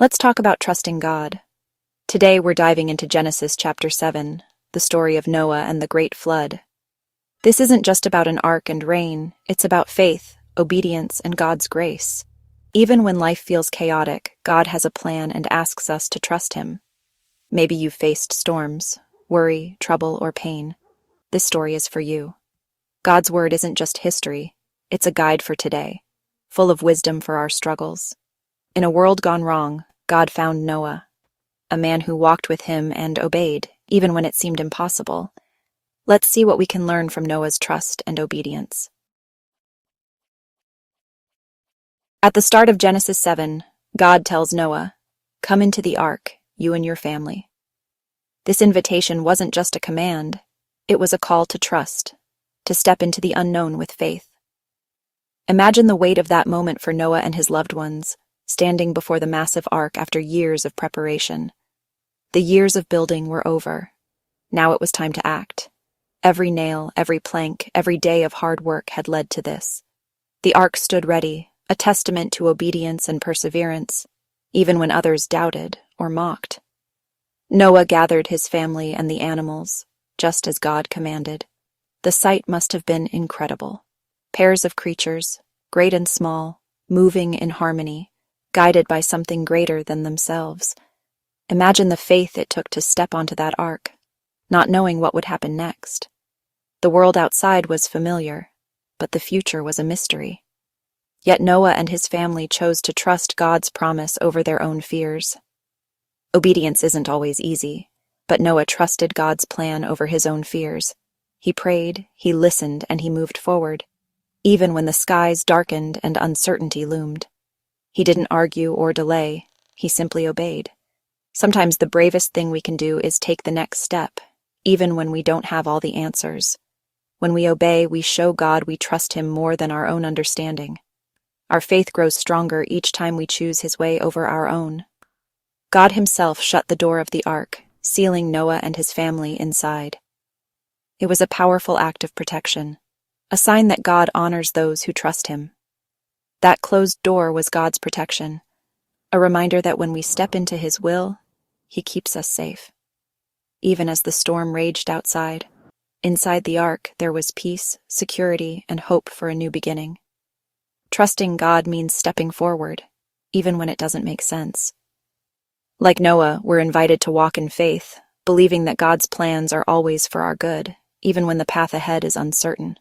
Let's talk about trusting God. Today we're diving into Genesis chapter 7, the story of Noah and the great flood. This isn't just about an ark and rain, it's about faith, obedience, and God's grace. Even when life feels chaotic, God has a plan and asks us to trust Him. Maybe you've faced storms, worry, trouble, or pain. This story is for you. God's word isn't just history, it's a guide for today, full of wisdom for our struggles. In a world gone wrong, God found Noah, a man who walked with Him and obeyed, even when it seemed impossible. Let's see what we can learn from Noah's trust and obedience. At the start of Genesis 7, God tells Noah, "Come into the ark, you and your family." This invitation wasn't just a command, it was a call to trust, to step into the unknown with faith. Imagine the weight of that moment for Noah and his loved ones, standing before the massive ark after years of preparation. The years of building were over. Now it was time to act. Every nail, every plank, every day of hard work had led to this. The ark stood ready, a testament to obedience and perseverance, even when others doubted or mocked. Noah gathered his family and the animals, just as God commanded. The sight must have been incredible. Pairs of creatures, great and small, moving in harmony, guided by something greater than themselves. Imagine the faith it took to step onto that ark, not knowing what would happen next. The world outside was familiar, but the future was a mystery. Yet Noah and his family chose to trust God's promise over their own fears. Obedience isn't always easy, but Noah trusted God's plan over his own fears. He prayed, he listened, and he moved forward, even when the skies darkened and uncertainty loomed. He didn't argue or delay, he simply obeyed. Sometimes the bravest thing we can do is take the next step, even when we don't have all the answers. When we obey, we show God we trust Him more than our own understanding. Our faith grows stronger each time we choose His way over our own. God Himself shut the door of the ark, sealing Noah and his family inside. It was a powerful act of protection, a sign that God honors those who trust Him. That closed door was God's protection, a reminder that when we step into His will, He keeps us safe. Even as the storm raged outside, inside the ark there was peace, security, and hope for a new beginning. Trusting God means stepping forward, even when it doesn't make sense. Like Noah, we're invited to walk in faith, believing that God's plans are always for our good, even when the path ahead is uncertain.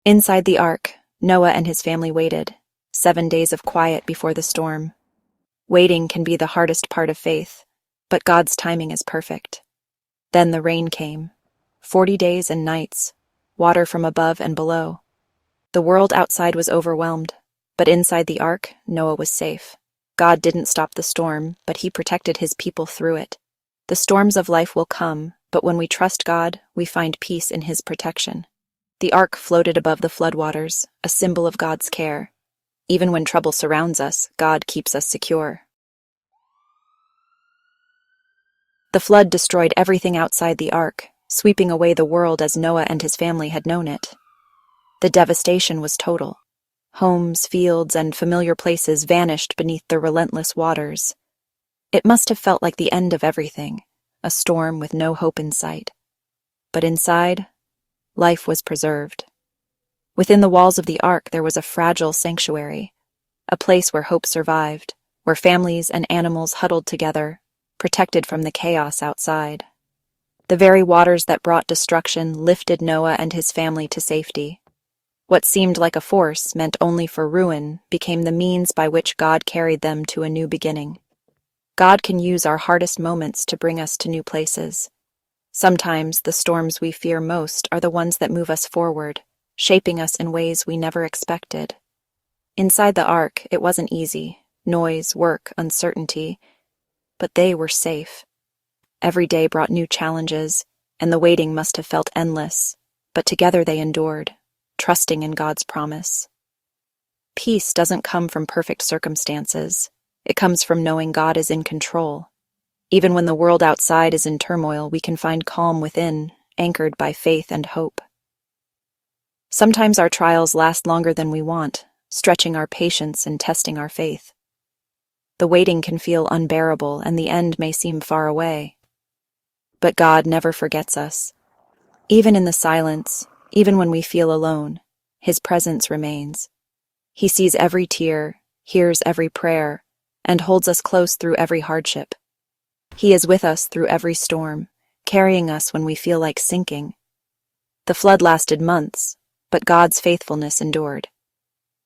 Inside the ark, Noah and his family waited, 7 days of quiet before the storm. Waiting can be the hardest part of faith, but God's timing is perfect. Then the rain came, 40 days and nights, water from above and below. The world outside was overwhelmed, but inside the ark, Noah was safe. God didn't stop the storm, but He protected His people through it. The storms of life will come, but when we trust God, we find peace in His protection. The ark floated above the floodwaters, a symbol of God's care. Even when trouble surrounds us, God keeps us secure. The flood destroyed everything outside the ark, sweeping away the world as Noah and his family had known it. The devastation was total. Homes, fields, and familiar places vanished beneath the relentless waters. It must have felt like the end of everything, a storm with no hope in sight. But inside, life was preserved. Within the walls of the ark there was a fragile sanctuary, a place where hope survived, where families and animals huddled together, protected from the chaos outside. The very waters that brought destruction lifted Noah and his family to safety. What seemed like a force meant only for ruin became the means by which God carried them to a new beginning. God can use our hardest moments to bring us to new places. Sometimes the storms we fear most are the ones that move us forward, shaping us in ways we never expected. Inside the ark, it wasn't easy. Noise, work, uncertainty. But they were safe. Every day brought new challenges, and the waiting must have felt endless, but together they endured, trusting in God's promise. Peace doesn't come from perfect circumstances. It comes from knowing God is in control. Even when the world outside is in turmoil, we can find calm within, anchored by faith and hope. Sometimes our trials last longer than we want, stretching our patience and testing our faith. The waiting can feel unbearable and the end may seem far away. But God never forgets us. Even in the silence, even when we feel alone, His presence remains. He sees every tear, hears every prayer, and holds us close through every hardship. He is with us through every storm, carrying us when we feel like sinking. The flood lasted months, but God's faithfulness endured.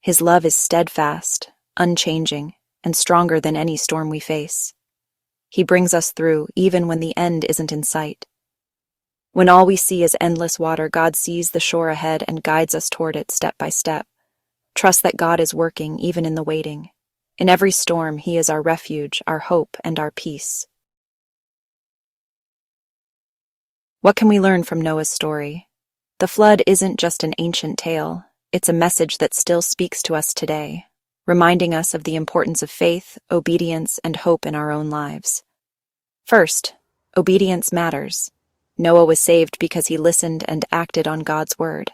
His love is steadfast, unchanging, and stronger than any storm we face. He brings us through even when the end isn't in sight. When all we see is endless water, God sees the shore ahead and guides us toward it step by step. Trust that God is working even in the waiting. In every storm, He is our refuge, our hope, and our peace. What can we learn from Noah's story? The flood isn't just an ancient tale, it's a message that still speaks to us today, reminding us of the importance of faith, obedience, and hope in our own lives. First, obedience matters. Noah was saved because he listened and acted on God's word.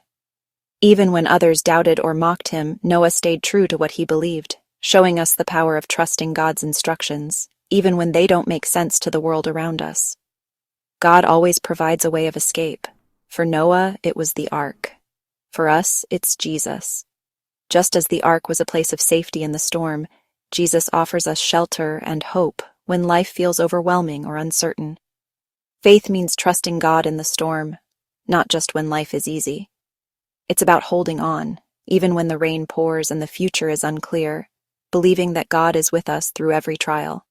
Even when others doubted or mocked him, Noah stayed true to what he believed, showing us the power of trusting God's instructions, even when they don't make sense to the world around us. God always provides a way of escape. For Noah, it was the ark. For us, it's Jesus. Just as the ark was a place of safety in the storm, Jesus offers us shelter and hope when life feels overwhelming or uncertain. Faith means trusting God in the storm, not just when life is easy. It's about holding on, even when the rain pours and the future is unclear, believing that God is with us through every trial.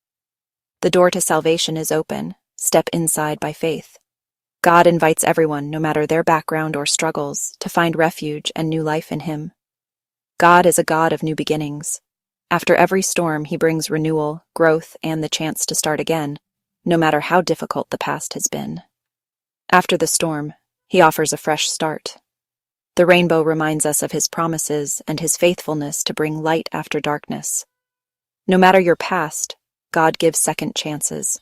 The door to salvation is open. Step inside by faith. God invites everyone, no matter their background or struggles, to find refuge and new life in Him. God is a God of new beginnings. After every storm, He brings renewal, growth, and the chance to start again, no matter how difficult the past has been. After the storm, He offers a fresh start. The rainbow reminds us of His promises and His faithfulness to bring light after darkness. No matter your past, God gives second chances.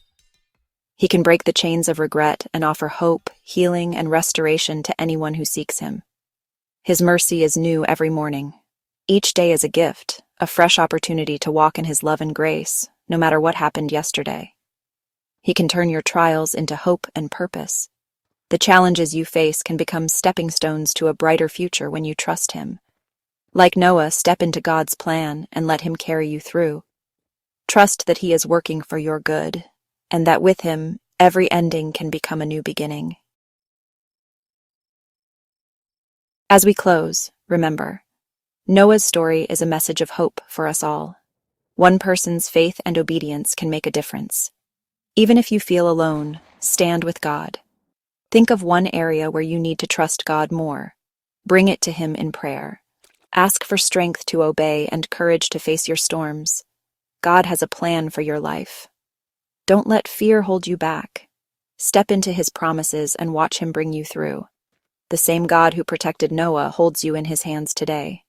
He can break the chains of regret and offer hope, healing, and restoration to anyone who seeks Him. His mercy is new every morning. Each day is a gift, a fresh opportunity to walk in His love and grace, no matter what happened yesterday. He can turn your trials into hope and purpose. The challenges you face can become stepping stones to a brighter future when you trust Him. Like Noah, step into God's plan and let Him carry you through. Trust that He is working for your good, and that with Him, every ending can become a new beginning. As we close, remember, Noah's story is a message of hope for us all. One person's faith and obedience can make a difference. Even if you feel alone, stand with God. Think of one area where you need to trust God more. Bring it to Him in prayer. Ask for strength to obey and courage to face your storms. God has a plan for your life. Don't let fear hold you back. Step into His promises and watch Him bring you through. The same God who protected Noah holds you in His hands today.